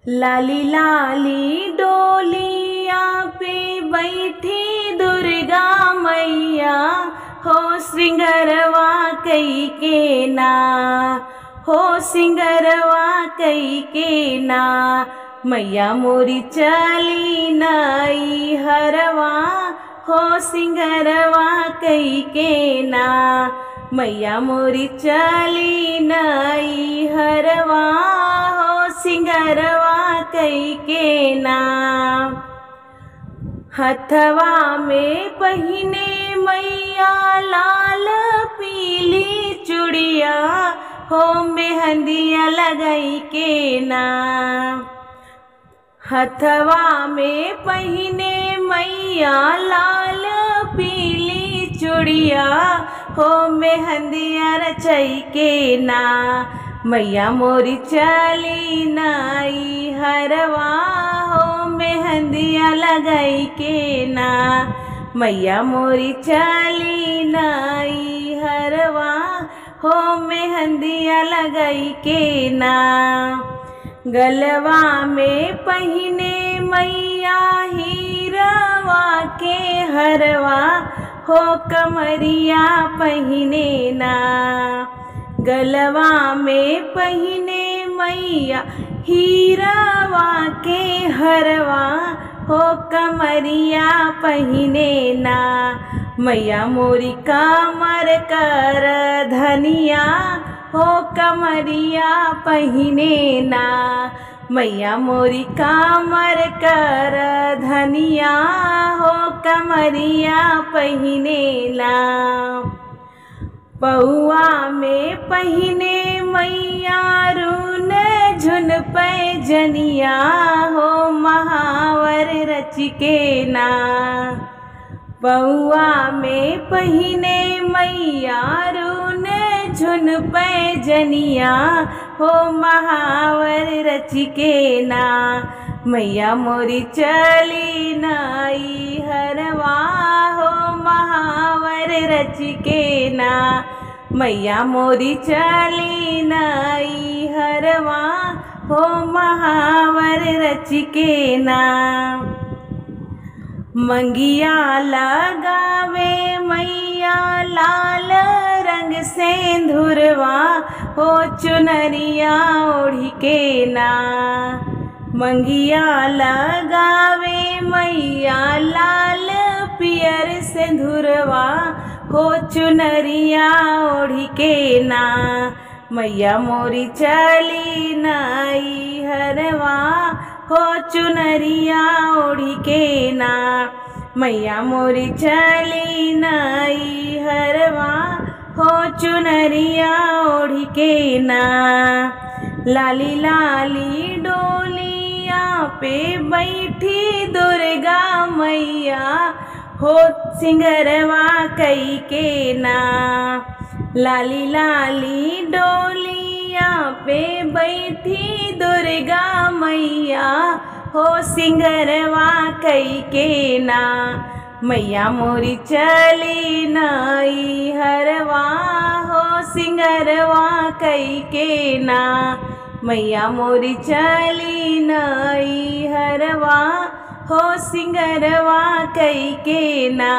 लाली लाली डोलिया पे बैठी दुर्गा मैया हो सिंगरवा कई के ना, हो सिंगरवा कई के ना। मैया मोरी चली नई हरवा हो सिंगरवा कई के ना। मैया मोरी चली नई हरवा हो सिंगरवा कई के ना। हथवा में पहिने मैया लाल पीली चूड़िया हो मेहंदिया लगाई के ना। हथवा में पहिने मैया लाल पीली चूड़िया हो मेहंदिया रचाई के ना। मैया मोरी चली नई हरवा हो मेहंदिया लगाई के ना। मैया मोरी चली नई हरवा हो मेहंदिया लगाई के ना। गलवा में पहिने मैया हीरवा के हरवा हो कमरिया पहिने ना। गलवा में पहिने मैया हीरवा के हरवा हो कमरिया पहिने ना। मैया मोरी कमर कर धनिया हो कमरिया पहिने ना। मैया मोरी कमर कर धनिया हो कमरिया पहिने ना। पौआ में पहिने मैया रून झुन पैजनिया हो महावर रच के ना। पौआ में पहिने मैया रून झुन पैजनिया हो महावर रच के ना। मैया मोरी चली नई हरवा हो महावर रच के ना। मैया मोरी चली नई हरवा हो महावर रच के ना। मंगिया लगावे मैया लाल रंग सेंधुरवा हो चुनरिया ओढ़ी के ना। मंगिया लगावे मैया लाल पियर सेंधुरवा हो चुनरिया ओढ़ी के ना। मैया मोरी चली नई हरवा हो चुनरिया ओढ़ी के ना। मैया मोरी चली नई हरवा हो चुनरिया ओढ़ी के ना। लाली लाली डोलिया पे बैठी दुर्गा मैया हो सिंगरवा कई के ना। लाली लाली डोलिया पे बैठी दुर्गा मैया हो सिंगरवा कई के ना। मैया मोरी चली नई हरवा हो सिंगरवा कई के ना। मैया मोरी चली नई हरवा हो सिंगरवा कई के ना।